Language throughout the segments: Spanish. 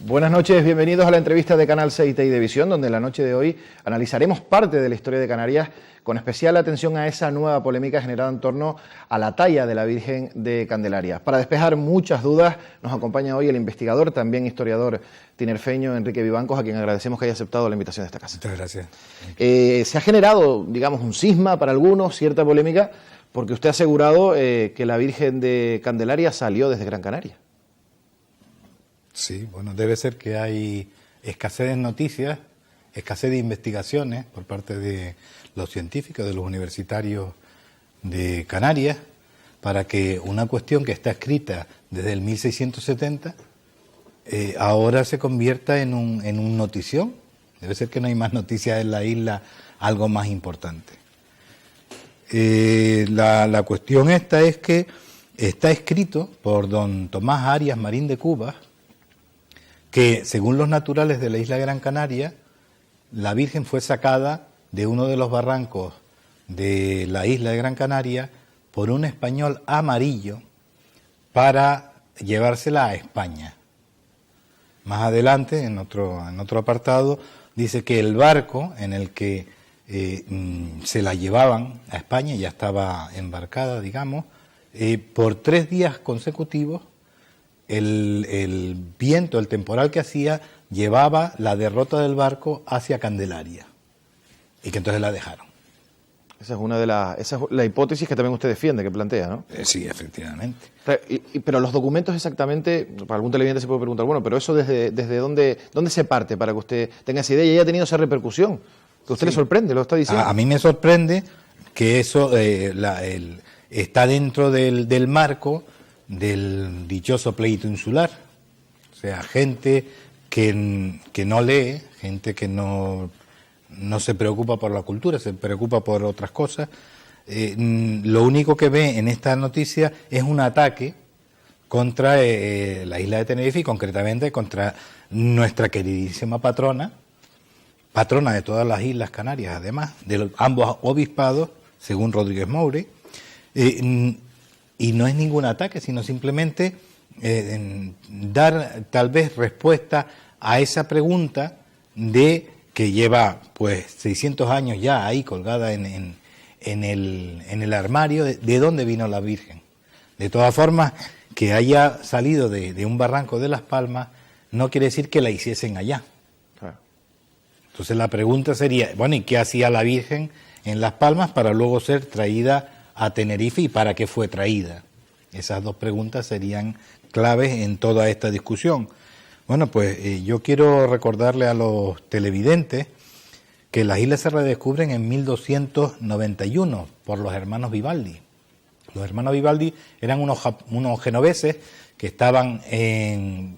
Buenas noches, bienvenidos a la entrevista de Canal 6 TI de Visión, donde en la noche de hoy analizaremos parte de la historia de Canarias, con especial atención a esa nueva polémica generada en torno a la talla de la Virgen de Candelaria. Para despejar muchas dudas, nos acompaña hoy el investigador, también historiador tinerfeño, Enrique Vivancos, a quien agradecemos que haya aceptado la invitación de esta casa. Muchas gracias. Se ha generado, digamos, un cisma para algunos, cierta polémica, porque usted ha asegurado que la Virgen de Candelaria salió desde Gran Canaria. Sí, bueno, debe ser que hay escasez de noticias, escasez de investigaciones por parte de los científicos, de los universitarios de Canarias, para que una cuestión que está escrita desde el 1670 ahora se convierta en un notición. Debe ser que no hay más noticias en la isla, algo más importante. La cuestión esta es que está escrito por don Tomás Arias Marín de Cubas, que según los naturales de la isla de Gran Canaria, la Virgen fue sacada de uno de los barrancos de la isla de Gran Canaria por un español amarillo para llevársela a España. Más adelante, en otro apartado, dice que el barco en el que se la llevaban a España, ya estaba embarcada, digamos, por 3 días consecutivos, el viento, el temporal que hacía, llevaba la derrota del barco hacia Candelaria, y que entonces la dejaron. Esa es la hipótesis que también usted defiende, que plantea, ¿no? Sí, efectivamente. Pero los documentos exactamente, para algún televidente se puede preguntar, bueno, pero eso desde dónde se parte para que usted tenga esa idea y haya tenido esa repercusión, que a usted le sorprende, lo está diciendo. A mí me sorprende que eso está dentro del marco del dichoso pleito insular. O sea, gente que no lee, gente que no se preocupa por la cultura, se preocupa por otras cosas. Lo único que ve en esta noticia es un ataque contra la isla de Tenerife y concretamente contra nuestra queridísima patrona de todas las islas Canarias, además de ambos obispados, según Rodríguez Moure. Y no es ningún ataque, sino simplemente dar tal vez respuesta a esa pregunta que lleva pues 600 años ya ahí colgada en el armario, de dónde vino la Virgen. De todas formas, que haya salido de un barranco de Las Palmas no quiere decir que la hiciesen allá. Claro. Entonces la pregunta sería, bueno, ¿y qué hacía la Virgen en Las Palmas para luego ser traída a Tenerife y para qué fue traída? Esas dos preguntas serían claves en toda esta discusión. Bueno, pues yo quiero recordarle a los televidentes que las islas se redescubren en 1291 por los hermanos Vivaldi. Los hermanos Vivaldi eran unos genoveses que estaban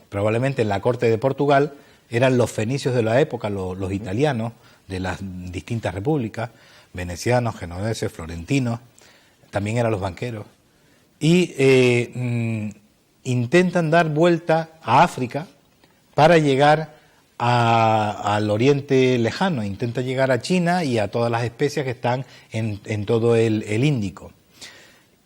probablemente en la corte de Portugal, eran los fenicios de la época, los italianos de las distintas repúblicas, venecianos, genoveses, florentinos, también eran los banqueros, y intentan dar vuelta a África para llegar al Oriente Lejano, intentan llegar a China y a todas las especias que están en todo el Índico.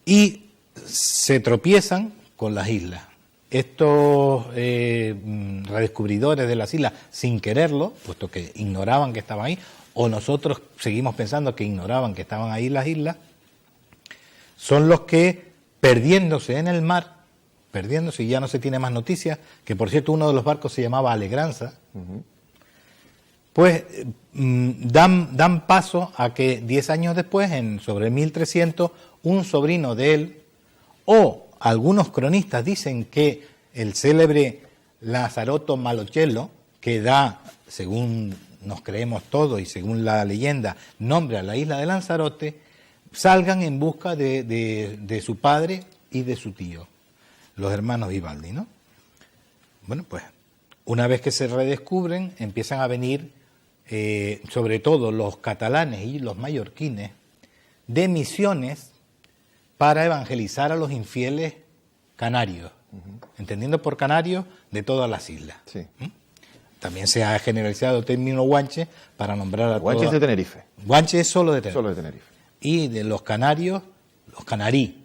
Y se tropiezan con las islas. Estos redescubridores de las islas, sin quererlo, puesto que ignoraban que estaban ahí, o nosotros seguimos pensando que ignoraban que estaban ahí las islas, son los que, perdiéndose en el mar, y ya no se tiene más noticias, que por cierto uno de los barcos se llamaba Alegranza, pues dan paso a que 10 años después, sobre 1300, un sobrino de él, o algunos cronistas dicen que el célebre Lazaroto Malocello, que da, según nos creemos todos y según la leyenda, nombre a la isla de Lanzarote, salgan en busca de su padre y de su tío, los hermanos Vivaldi, ¿no? Bueno, pues una vez que se redescubren, empiezan a venir, sobre todo los catalanes y los mallorquines, de misiones para evangelizar a los infieles canarios, entendiendo por canarios de todas las islas. Sí. También se ha generalizado el término guanche para nombrar a Guanche todas. es de Tenerife. Guanche es solo de Tenerife. Solo de Tenerife. Y de los canarios, los canarí.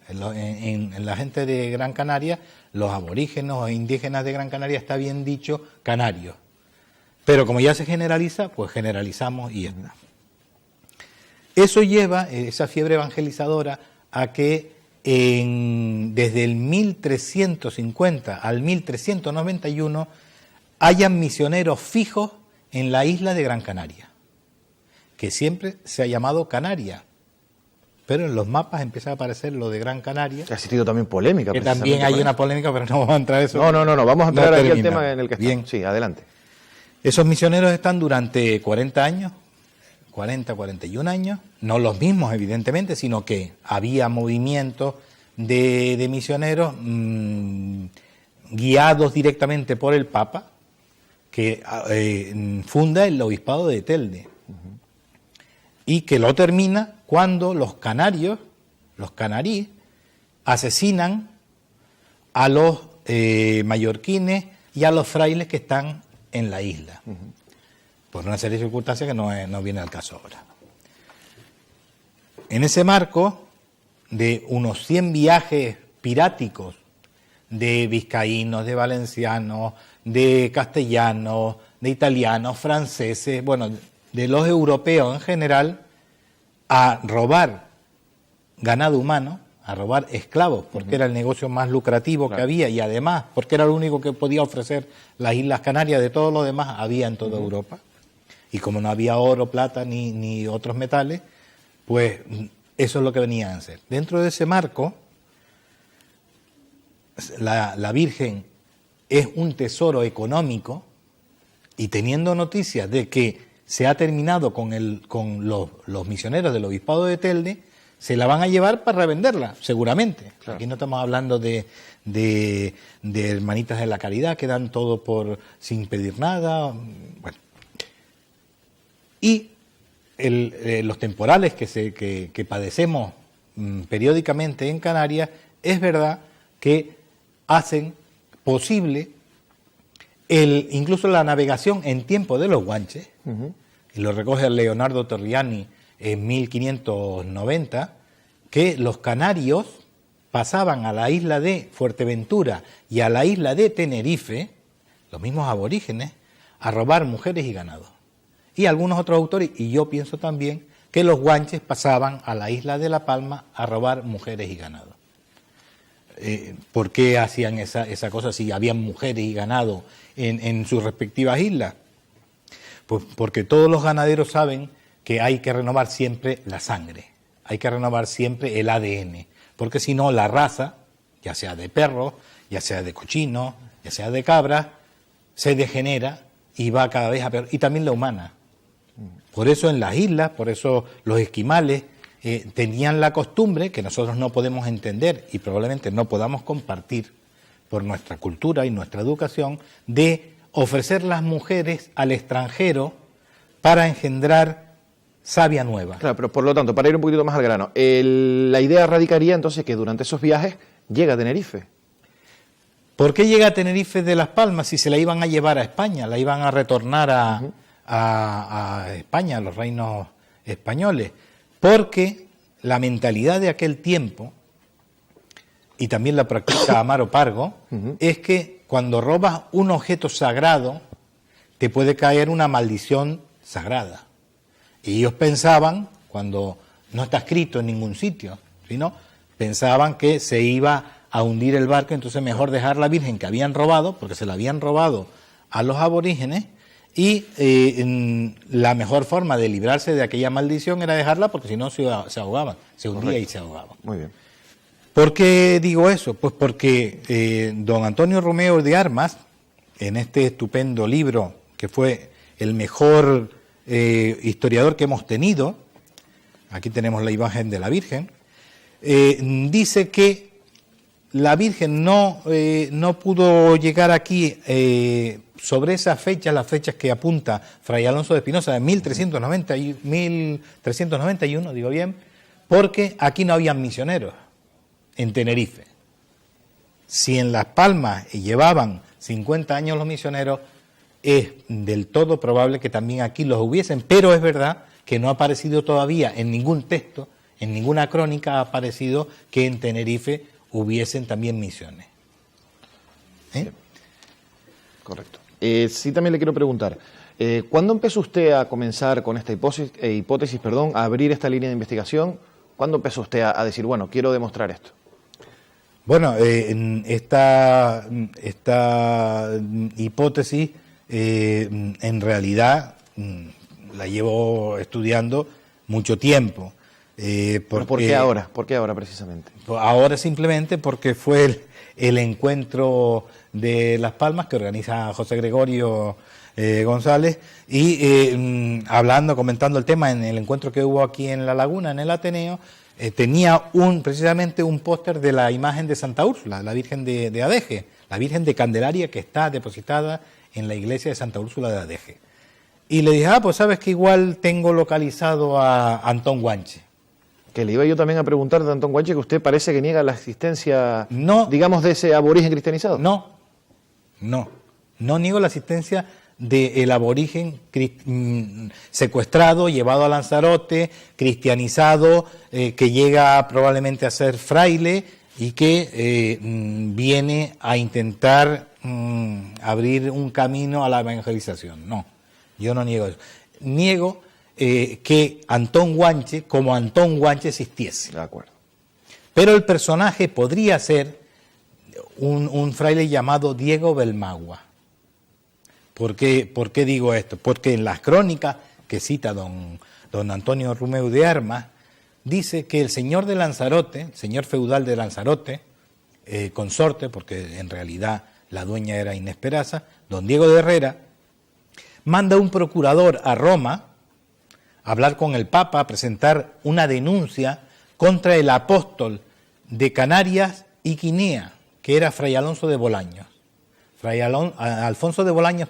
En la gente de Gran Canaria, los aborígenes o indígenas de Gran Canaria está bien dicho canarios. Pero como ya se generaliza, pues generalizamos y ya está. Eso lleva, esa fiebre evangelizadora, a que desde el 1350 al 1391 hayan misioneros fijos en la isla de Gran Canaria, que siempre se ha llamado Canaria, pero en los mapas empieza a aparecer lo de Gran Canaria. Ha existido también polémica. Que también hay una polémica, pero no vamos a entrar en eso. No, vamos a entrar aquí al tema en el que estamos. Bien. Sí, adelante. Esos misioneros están durante 40 años, 41 años, no los mismos evidentemente, sino que había movimientos de misioneros guiados directamente por el Papa, que funda el obispado de Telde, y que lo termina cuando los canarios, los canaríes, asesinan a los mallorquines y a los frailes que están en la isla, por una serie de circunstancias que no viene al caso ahora. En ese marco de unos 100 viajes piráticos de vizcaínos, de valencianos, de castellanos, de italianos, franceses, bueno, de los europeos en general, a robar ganado humano, a robar esclavos, porque era el negocio más lucrativo que había, y además porque era lo único que podía ofrecer las Islas Canarias. De todo lo demás había en toda Europa, y como no había oro, plata ni otros metales, pues eso es lo que venían a hacer. Dentro de ese marco, la Virgen es un tesoro económico, y teniendo noticias de que se ha terminado con los misioneros del obispado de Telde, se la van a llevar para revenderla, seguramente. Claro. Aquí no estamos hablando de hermanitas de la caridad que dan todo sin pedir nada. Bueno. Y los temporales que padecemos periódicamente en Canarias, es verdad que hacen posible incluso la navegación en tiempo de los guanches, y lo recoge Leonardo Torriani en 1590, que los canarios pasaban a la isla de Fuerteventura y a la isla de Tenerife, los mismos aborígenes, a robar mujeres y ganado. Y algunos otros autores, y yo pienso también, que los guanches pasaban a la isla de La Palma a robar mujeres y ganado. ¿Por qué hacían esa cosa si habían mujeres y ganado en sus respectivas islas? Pues porque todos los ganaderos saben que hay que renovar siempre la sangre, hay que renovar siempre el ADN, porque si no la raza, ya sea de perro, ya sea de cochino, ya sea de cabra, se degenera y va cada vez a peor, y también la humana. Por eso en las islas, por eso los esquimales tenían la costumbre, que nosotros no podemos entender y probablemente no podamos compartir por nuestra cultura y nuestra educación, de ofrecer las mujeres al extranjero para engendrar savia nueva. Claro, pero por lo tanto, para ir un poquito más al grano, la idea radicaría entonces que durante esos viajes llega a Tenerife. ¿Por qué llega a Tenerife de Las Palmas si se la iban a llevar a España? La iban a retornar a España, a los reinos españoles. Porque la mentalidad de aquel tiempo, y también la practica Amaro Pargo, es que cuando robas un objeto sagrado, te puede caer una maldición sagrada. Y ellos pensaban, cuando no está escrito en ningún sitio, sino pensaban que se iba a hundir el barco, entonces mejor dejar la Virgen que habían robado, porque se la habían robado a los aborígenes, y la mejor forma de librarse de aquella maldición era dejarla, porque si no se ahogaban, se hundía. Correcto. Y se ahogaban. Muy bien. ¿Por qué digo eso? Pues porque don Antonio Romeo de Armas, en este estupendo libro, que fue el mejor historiador que hemos tenido, aquí tenemos la imagen de la Virgen, dice que la Virgen no pudo llegar aquí sobre esas fechas, las fechas que apunta Fray Alonso de Espinosa, de 1391, digo bien, porque aquí no habían misioneros, en Tenerife. Si en Las Palmas llevaban 50 años los misioneros, es del todo probable que también aquí los hubiesen, pero es verdad que no ha aparecido todavía en ningún texto En ninguna crónica ha aparecido que en Tenerife hubiesen también misiones. Sí. Correcto. Sí, también le quiero preguntar, ¿cuándo empezó usted a comenzar con esta hipótesis, a abrir esta línea de investigación? ¿Cuándo empezó usted a decir, bueno, quiero demostrar esto? Bueno, esta hipótesis en realidad la llevo estudiando mucho tiempo. ¿Pero por qué ahora? ¿Por qué ahora precisamente? Ahora simplemente porque fue el encuentro de Las Palmas que organiza José Gregorio González y comentando el tema en el encuentro que hubo aquí en La Laguna, en el Ateneo, tenía precisamente un póster de la imagen de Santa Úrsula, la Virgen de Adeje, la Virgen de Candelaria que está depositada en la iglesia de Santa Úrsula de Adeje. Y le dije, pues sabes que igual tengo localizado a Antón Guanche. Que le iba yo también a preguntar de Antón Guanche, que usted parece que niega la existencia, no, digamos, de ese aborigen cristianizado. No niego la existencia del aborigen secuestrado, llevado a Lanzarote, cristianizado, que llega probablemente a ser fraile y que viene a intentar abrir un camino a la evangelización. No, yo no niego eso. Niego que Antón Guanche, como Antón Guanche, existiese. De acuerdo. Pero el personaje podría ser un fraile llamado Diego Belmagua. ¿Por qué digo esto? Porque en las crónicas que cita don Antonio Rumeu de Armas, dice que el señor de Lanzarote, el señor feudal de Lanzarote, consorte, porque en realidad la dueña era Inés Peraza, don Diego de Herrera, manda un procurador a Roma a hablar con el Papa, a presentar una denuncia contra el apóstol de Canarias y Guinea, que era Fray Alfonso de Bolaños. Alfonso de Bolaños,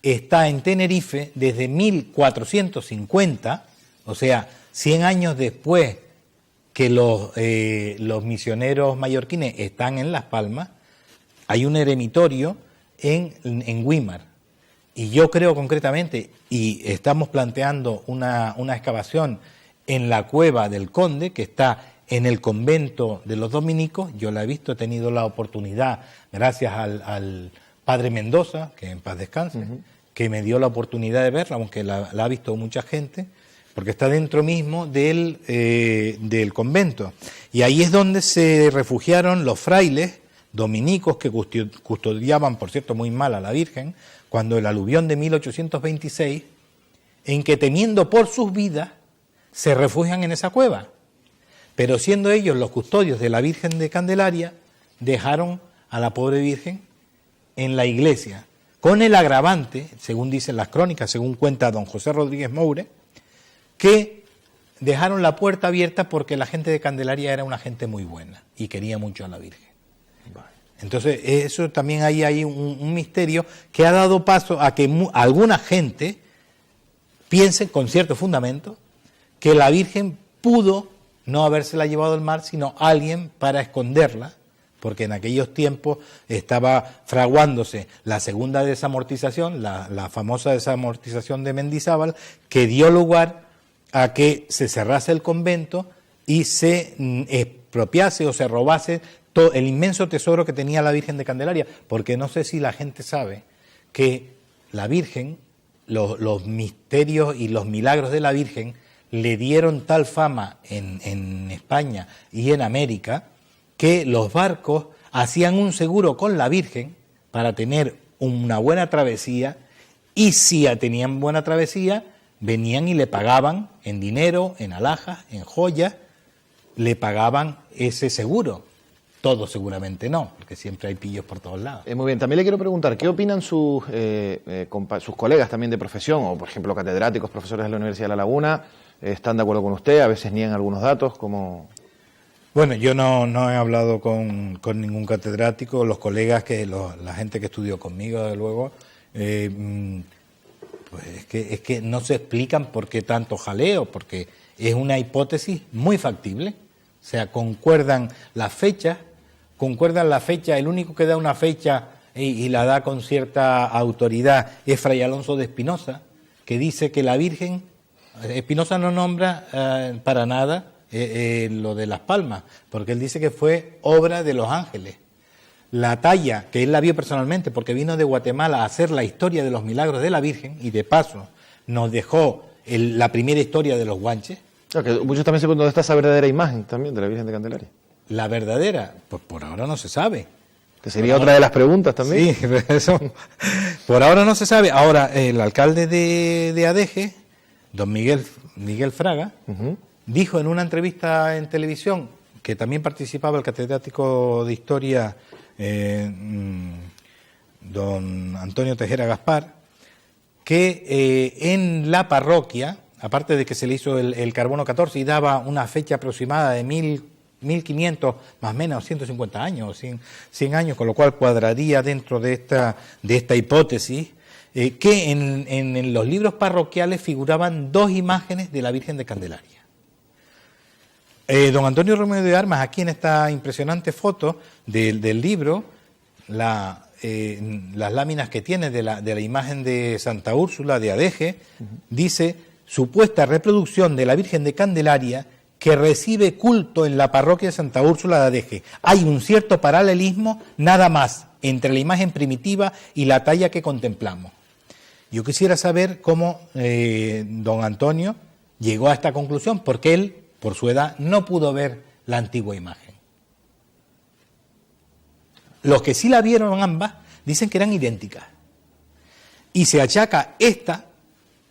está en Tenerife desde 1450, o sea, 100 años después que los misioneros mallorquines están en Las Palmas. Hay un eremitorio en Güímar. Y yo creo concretamente, y estamos planteando una excavación en la cueva del Conde, que está en el convento de los dominicos. Yo la he visto, he tenido la oportunidad, gracias al padre Mendoza, que en paz descanse, que me dio la oportunidad de verla, aunque la ha visto mucha gente, porque está dentro mismo del convento. Y ahí es donde se refugiaron los frailes dominicos que custodiaban, por cierto, muy mal a la Virgen, cuando el aluvión de 1826, en que temiendo por sus vidas, se refugian en esa cueva. Pero siendo ellos los custodios de la Virgen de Candelaria, dejaron a la pobre Virgen en la iglesia, con el agravante, según dicen las crónicas, según cuenta don José Rodríguez Moure, que dejaron la puerta abierta porque la gente de Candelaria era una gente muy buena y quería mucho a la Virgen. Entonces, eso también hay un misterio que ha dado paso a que alguna gente piense, con cierto fundamento, que la Virgen pudo no habérsela llevado al mar, sino alguien para esconderla, porque en aquellos tiempos estaba fraguándose la segunda desamortización, la famosa desamortización de Mendizábal, que dio lugar a que se cerrase el convento y se expropiase o se robase todo el inmenso tesoro que tenía la Virgen de Candelaria, porque no sé si la gente sabe que la Virgen, los misterios y los milagros de la Virgen le dieron tal fama en España y en América que los barcos hacían un seguro con la Virgen para tener una buena travesía, y si tenían buena travesía, venían y le pagaban en dinero, en alhajas, en joyas, le pagaban ese seguro. Todos seguramente no, porque siempre hay pillos por todos lados. Muy bien, también le quiero preguntar, ¿qué opinan sus colegas también de profesión, o por ejemplo catedráticos, profesores de la Universidad de La Laguna? ¿Están de acuerdo con usted? A veces niegan algunos datos, ¿cómo? Bueno, yo no he hablado con ningún catedrático. Los colegas, la gente que estudió conmigo, desde luego, pues es que no se explican por qué tanto jaleo, porque es una hipótesis muy factible. O sea, concuerdan las fechas, el único que da una fecha y la da con cierta autoridad es Fray Alonso de Espinosa, que dice que la Virgen, Espinosa no nombra para nada lo de Las Palmas, porque él dice que fue obra de los ángeles. La talla, que él la vio personalmente, porque vino de Guatemala a hacer la historia de los milagros de la Virgen, y de paso nos dejó la primera historia de los guanches. Claro, que muchos también se preguntan dónde está esa verdadera imagen también de la Virgen de Candelaria. La verdadera, pues por ahora no se sabe. Que sería otra de las preguntas también. Sí, eso, por ahora no se sabe. Ahora, el alcalde de Adeje, don Miguel Fraga, dijo en una entrevista en televisión, que también participaba el catedrático de Historia, don Antonio Tejera Gaspar, que en la parroquia, aparte de que se le hizo el carbono 14 y daba una fecha aproximada de 1500, más o menos 150 años, 100 años, con lo cual cuadraría dentro de esta hipótesis, que en los libros parroquiales figuraban 2 imágenes de la Virgen de Candelaria. Don Antonio Romero de Armas, aquí en esta impresionante foto del libro, las láminas que tiene de la imagen de Santa Úrsula de Adeje, dice: supuesta reproducción de la Virgen de Candelaria que recibe culto en la parroquia de Santa Úrsula de Adeje. Hay un cierto paralelismo nada más entre la imagen primitiva y la talla que contemplamos. Yo quisiera saber cómo don Antonio llegó a esta conclusión, porque él, por su edad, no pudo ver la antigua imagen. Los que sí la vieron ambas dicen que eran idénticas. Y se achaca esta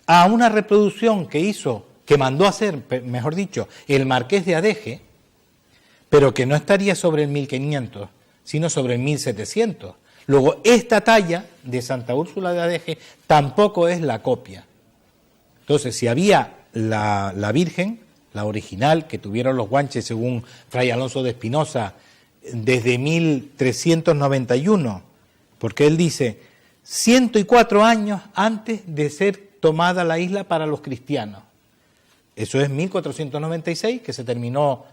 a una reproducción que mandó a hacer, mejor dicho, el marqués de Adeje, pero que no estaría sobre el 1500, sino sobre el 1700. Luego, esta talla de Santa Úrsula de Adeje tampoco es la copia. Entonces, si había la Virgen, la original, que tuvieron los guanches según Fray Alonso de Espinosa desde 1391, porque él dice 104 años antes de ser tomada la isla para los cristianos. Eso es 1496, que se terminó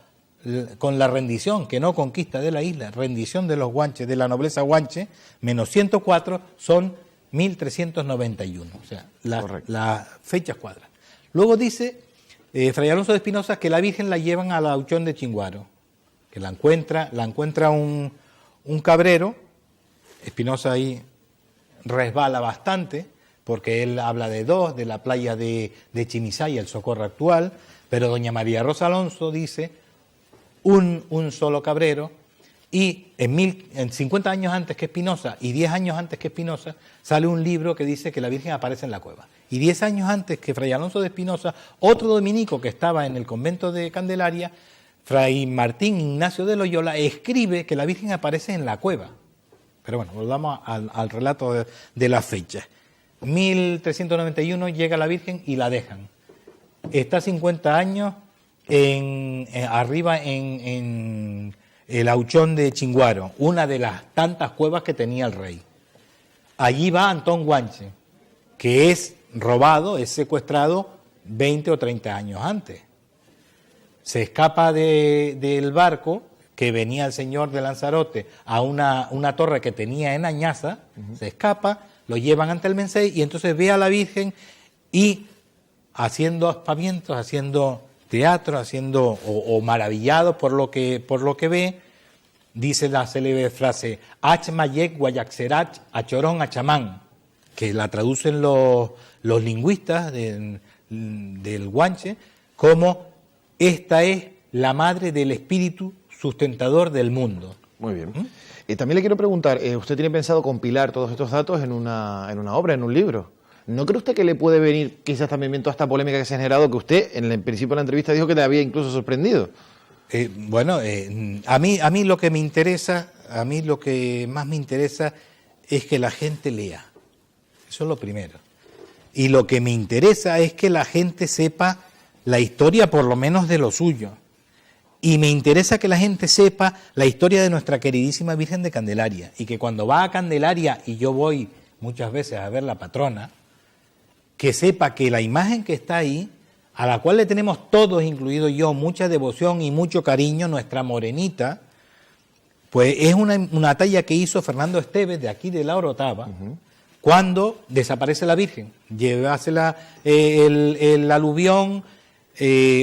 con la rendición, que no conquista de la isla, rendición de los guanches, de la nobleza guanche, menos 104 son 1391. O sea, las fechas cuadran. Luego dice Fray Alonso de Espinosa que la Virgen la llevan a la Auchón de Chinguaro, que la encuentra un cabrero. Espinosa ahí resbala bastante, porque él habla de 2, de la playa de Chimisay, el Socorro actual, pero doña María Rosa Alonso dice un solo cabrero, y en 50 años antes que Espinosa y 10 años antes que Espinosa sale un libro que dice que la Virgen aparece en la cueva. Y 10 años antes que Fray Alonso de Espinosa, otro dominico que estaba en el convento de Candelaria, Fray Martín Ignacio de Loyola, escribe que la Virgen aparece en la cueva. Pero bueno, volvamos al relato de las fechas. 1391 llega la Virgen y la dejan. Está 50 años arriba en el Auchón de Chinguaro, una de las tantas cuevas que tenía el rey. Allí va Antón Guanche, que es robado, es secuestrado 20 o 30 años antes. Se escapa del barco, que venía el señor de Lanzarote, a una torre que tenía en Añaza, se escapa, lo llevan ante el Mensei y entonces ve a la Virgen y haciendo aspavientos, haciendo teatro, o maravillado por lo que ve, dice la célebre frase Ach Mayek Guayaxerach Achorón Achamán, que la traducen los lingüistas del guanche como: esta es la madre del espíritu sustentador del mundo. Muy bien. También le quiero preguntar, ¿usted tiene pensado compilar todos estos datos en una obra, en un libro? ¿No cree usted que le puede venir quizás también bien toda esta polémica que se ha generado, que usted en el principio de la entrevista dijo que le había incluso sorprendido? A mí lo que me interesa, a mí lo que más me interesa es que la gente lea. Eso es lo primero. Y lo que me interesa es que la gente sepa la historia, por lo menos de lo suyo. Y me interesa que la gente sepa la historia de nuestra queridísima Virgen de Candelaria. Y que cuando va a Candelaria, y yo voy muchas veces a ver la patrona, que sepa que la imagen que está ahí, a la cual le tenemos todos, incluido yo, mucha devoción y mucho cariño, nuestra morenita, pues es una talla que hizo Fernando Esteves, de aquí de La Orotava, cuando desaparece la Virgen. Llevásela el aluvión,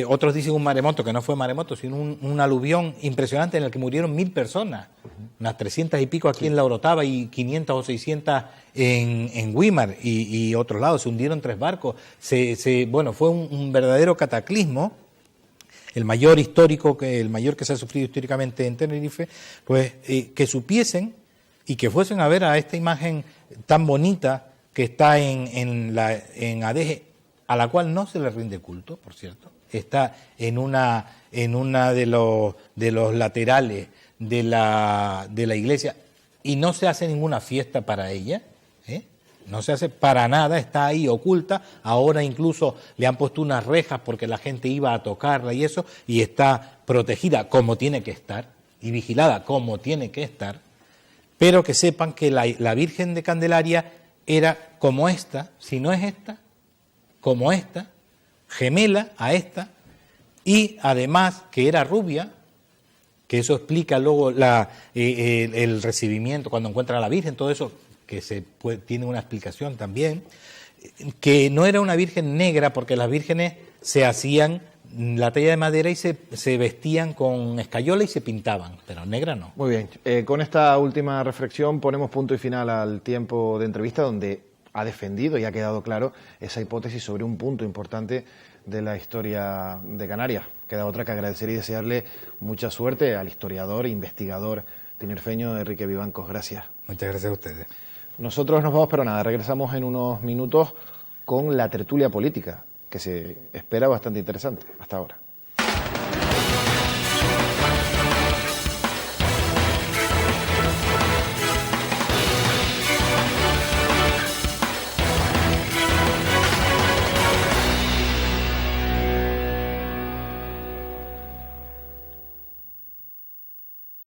Otros dicen un maremoto, que no fue maremoto, sino un aluvión impresionante en el que murieron 1000 personas, unas 300 y pico aquí en La Orotava y 500 o 600 en Güímar y otros lados. Se hundieron 3 barcos. Bueno, fue un verdadero cataclismo, el mayor que se ha sufrido históricamente en Tenerife, pues que supiesen y que fuesen a ver a esta imagen tan bonita que está en Adeje, a la cual no se le rinde culto, por cierto. Está en una de los laterales de la iglesia y no se hace ninguna fiesta para ella, no se hace para nada, está ahí oculta. Ahora incluso le han puesto unas rejas porque la gente iba a tocarla y eso, y está protegida como tiene que estar y vigilada como tiene que estar, pero que sepan que la Virgen de Candelaria era como esta, si no es esta, como esta, gemela a esta, y además que era rubia, que eso explica luego el recibimiento, cuando encuentra a la Virgen, todo eso, que tiene una explicación también, que no era una Virgen negra, porque las vírgenes se hacían la talla de madera y se vestían con escayola y se pintaban, pero negra no. Muy bien, con esta última reflexión ponemos punto y final al tiempo de entrevista, donde ha defendido y ha quedado claro esa hipótesis sobre un punto importante de la historia de Canarias. Queda otra que agradecer y desearle mucha suerte al historiador e investigador tinerfeño Enrique Vivancos. Gracias. Muchas gracias a ustedes. Nosotros nos vamos, pero nada, regresamos en unos minutos con la tertulia política, que se espera bastante interesante. Hasta ahora.